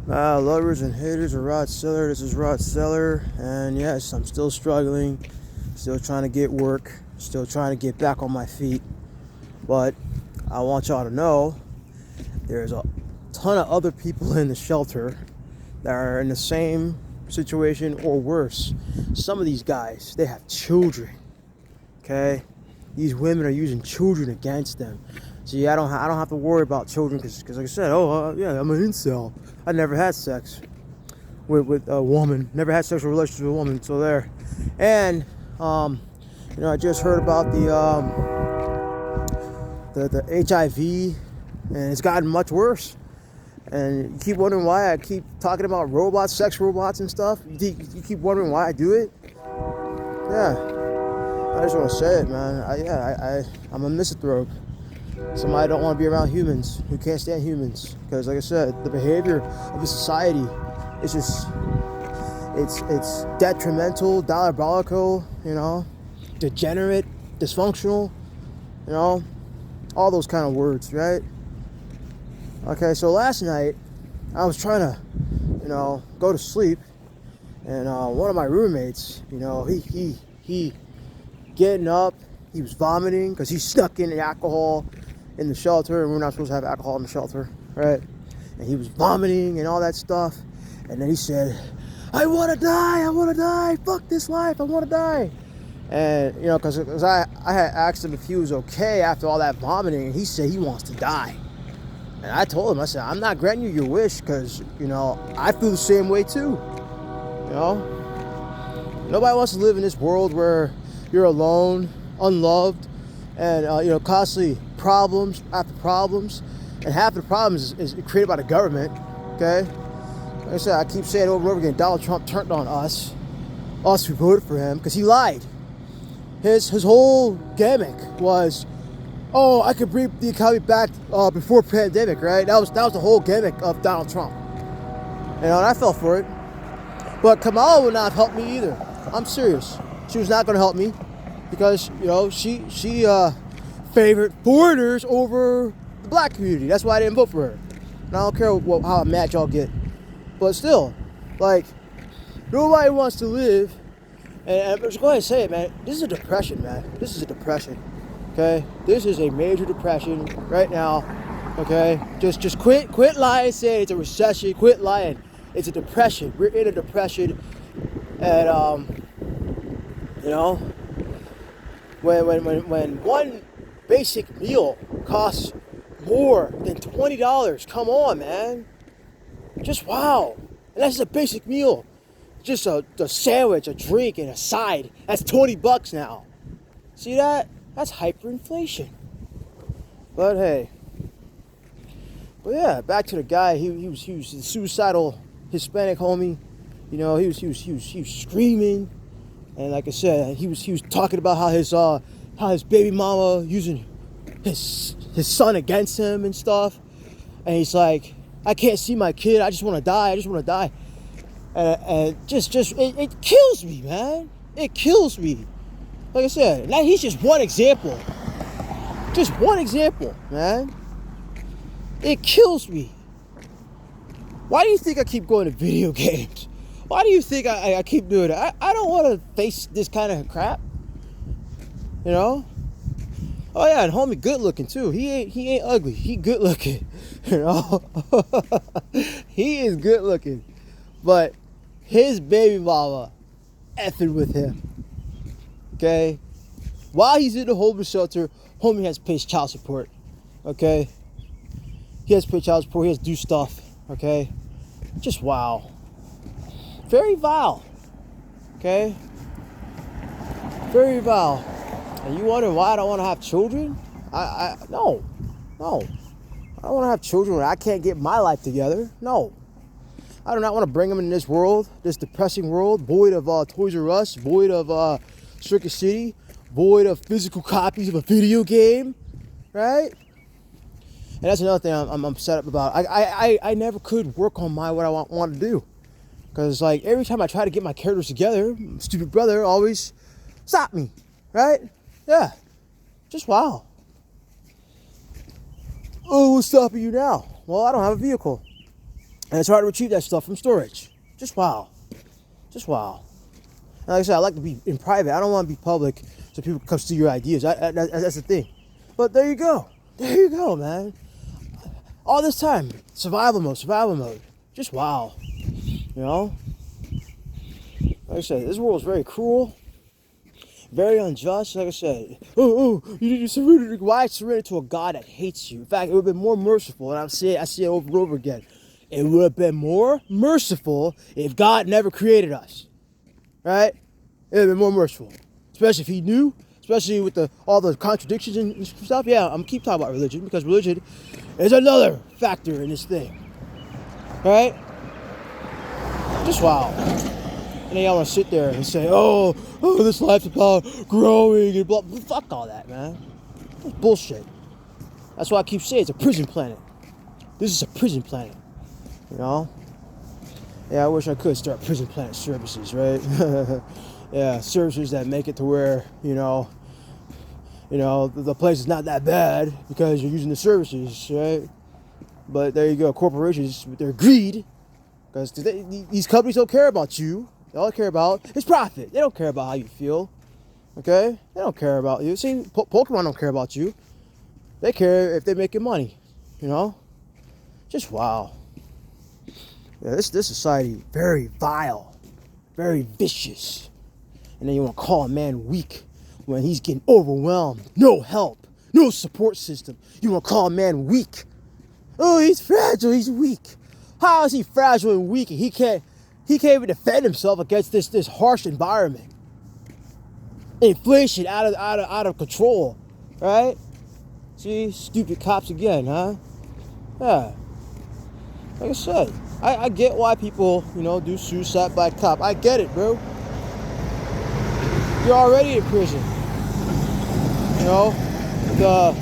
Lovers and haters of Rod Seller. This is Rod Seller, and yes, I'm still struggling, still trying to get work, still trying to get back on my feet. But I want y'all to know there's a ton of other people in the shelter that are in the same situation or worse. Some of these guys, they have children. Okay, these women are using children against them. See, I don't have to worry about children because like I said, yeah, I'm an incel. I never had sex with a woman, never had sexual relations with a woman. So there, and I just heard about the HIV, and it's gotten much worse. And you keep wondering why I keep talking about robots, sex robots and stuff. You keep wondering why I do it. Yeah, I just want to say it, man. I'm a misanthrope. Somebody don't want to be around humans, who can't stand humans, because like I said, the behavior of the society is just it's detrimental, diabolical, degenerate, dysfunctional, all those kind of words, right? Okay, so last night I was trying to go to sleep, and one of my roommates, he getting up, he was vomiting because he snuck in the alcohol in the shelter, and we're not supposed to have alcohol in the shelter, right? And he was vomiting and all that stuff, and then he said, I want to die, fuck this life, I want to die. And because I had asked him if he was okay after all that vomiting, and he said he wants to die. And I told him, I said, I'm not granting you your wish, because I feel the same way too. Nobody wants to live in this world where you're alone, unloved, and constantly problems after problems, and half the problems is created by the government. Okay, like I said, I keep saying over and over again, Donald Trump turned on us who voted for him, because he lied. His whole gimmick was, I could bring the economy back before pandemic, right? That was the whole gimmick of Donald Trump. And I fell for it. But Kamala would not have helped me either. I'm serious. She was not going to help me, because she favored foreigners over the black community. That's why I didn't vote for her. And I don't care how mad y'all get, but still, like, nobody wants to live. And I'm just going to say it, man. This is a depression, man. This is a depression. Okay, this is a major depression right now. Okay, just quit lying, saying it's a recession. Quit lying. It's a depression. We're in a depression, and when one basic meal costs more than $20, come on, man. Just wow. And that's a basic meal. Just a sandwich, a drink, and a side. That's $20 now. See that? That's hyperinflation. But hey. But yeah, back to the guy. He was a suicidal Hispanic homie. He was screaming. And like I said, he was talking about how his baby mama using his son against him and stuff. And he's like, I can't see my kid. I just want to die. And it kills me, man. It kills me. Like I said, now he's just one example. Just one example, man. It kills me. Why do you think I keep going to video games? Why do you think I keep doing it? I don't want to face this kind of crap. Oh yeah, and homie good looking too. He ain't ugly. He good looking. He is good looking. But his baby mama effing with him. Okay? While he's in the homeless shelter, homie has to pay child support. Okay? He has to pay child support. He has to do stuff. Okay? Just wow. Very vile. Okay? Very vile. And you wonder why I don't want to have children? No. I don't want to have children when I can't get my life together. No. I do not want to bring them in this world, this depressing world, void of Toys R Us, void of Circuit City, void of physical copies of a video game, right? And that's another thing I'm upset about. I never could work on what I want to do, because like every time I try to get my characters together, my stupid brother always stop me, right? Yeah, just wow. Oh, what's stopping you now? Well, I don't have a vehicle. And it's hard to retrieve that stuff from storage. Just wow. Just wow. And like I said, I like to be in private. I don't want to be public so people come steal your ideas. That's the thing. But there you go. There you go, man. All this time, survival mode. Just wow. You know? Like I said, this world is very cruel, very unjust. Like I said, you surrender. Why surrender to a God that hates you? In fact, it would have been more merciful, and I see it over and over again. It would have been more merciful if God never created us. Right? It would have been more merciful. Especially if he knew, especially with all the contradictions and stuff. Yeah, I'm keep talking about religion because religion is another factor in this thing. Right? Just wow. And then y'all want to sit there and say, oh, this life's about growing and blah. Fuck all that, man. That's bullshit. That's why I keep saying it's a prison planet. This is a prison planet. You know? Yeah, I wish I could start prison planet services, right? Yeah, services that make it to where, the place is not that bad because you're using the services, right? But there you go, corporations with their greed, because these companies don't care about you. All they care about is profit. They don't care about how you feel, okay? They don't care about you. See, Pokemon don't care about you. They care if they're making money, Just wow. Yeah, this society, very vile, very vicious. And then you want to call a man weak when he's getting overwhelmed. No help, no support system. You want to call a man weak. Oh, he's fragile, he's weak. How is he fragile and weak and he can't even defend himself against this harsh environment? Inflation out of control, right? See, stupid cops again, huh? Yeah. Like I said, I get why people, do suicide by cop. I get it, bro. You're already in prison. The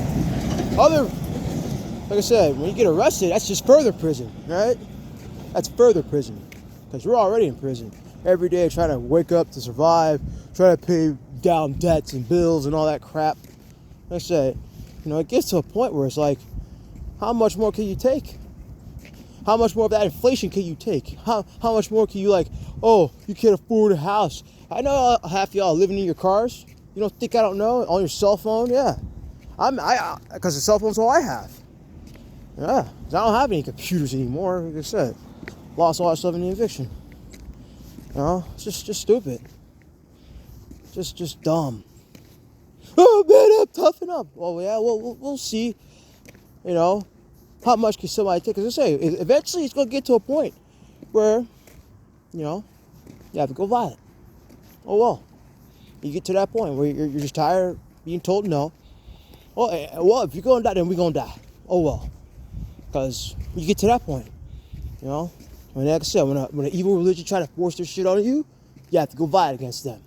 other, like I said, when you get arrested, that's just further prison, right? That's further prison. Because you're already in prison. Every day trying to wake up to survive, trying to pay down debts and bills and all that crap. Like I said, it gets to a point where it's like, how much more can you take? How much more of that inflation can you take? How much more can you you can't afford a house. I know half y'all living in your cars. You don't think I don't know? On your cell phone? Yeah. Because the cell phone's all I have. Yeah. Because I don't have any computers anymore. Like I said, lost all that stuff in the eviction. It's just stupid. Just dumb. Oh man, I'm toughen up. Oh yeah, we'll see. How much can somebody take? Because I say, eventually it's going to get to a point where, you have to go violent. Oh well. You get to that point where you're just tired of being told no. Well, if you're going to die, then we're going to die. Oh well. Because you get to that point, when, like I said, when an evil religion try to force their shit on you, you have to go violent against them.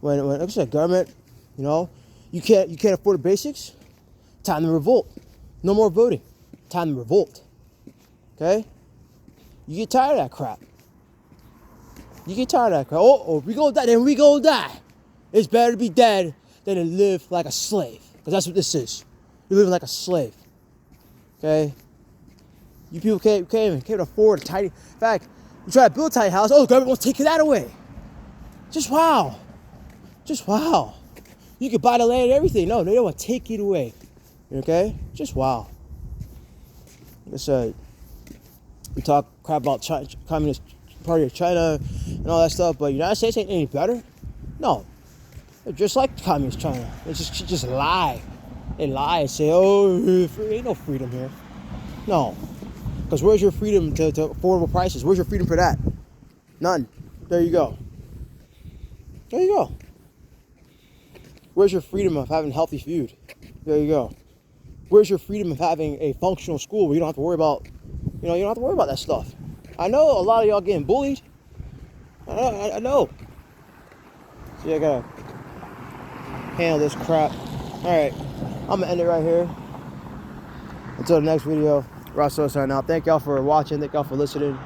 When like I said, government, you can't afford the basics, time to revolt. No more voting. Time to revolt. Okay? You get tired of that crap. Oh, if we gonna die, then we gonna die. It's better to be dead than to live like a slave. Because that's what this is. You're living like a slave. Okay? You people can't even afford a tiny... In fact, you try to build a tiny house, the government wants to take that away. Just wow. You can buy the land and everything. No, they don't want to take it away. Okay? Just wow. Like I said, we talk crap about China, Communist Party of China and all that stuff, but the United States ain't any better. No. They're just like Communist China. They just lie. They lie and say, ain't no freedom here. No. Because where's your freedom to affordable prices? Where's your freedom for that? None. There you go. Where's your freedom of having healthy food? There you go. Where's your freedom of having a functional school where you don't have to worry about, you don't have to worry about that stuff? I know a lot of y'all getting bullied. I know. See, I gotta handle this crap. Alright, I'm gonna end it right here. Until the next video, Rosso signing out. Thank y'all for watching. Thank y'all for listening.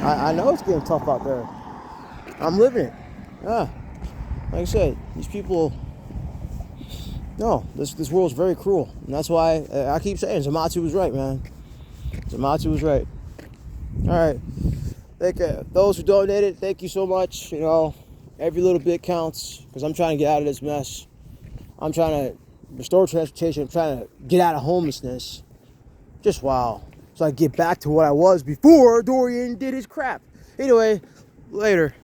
I know it's getting tough out there. I'm living it. Yeah. Like I said, these people... No, this world's very cruel. And that's why I keep saying Zamatsu was right, man. Zamatsu was right. All right. Those who donated, thank you so much. You know, every little bit counts because I'm trying to get out of this mess. I'm trying to restore transportation. I'm trying to get out of homelessness. Just wow. So I get back to what I was before Dorian did his crap. Anyway, later.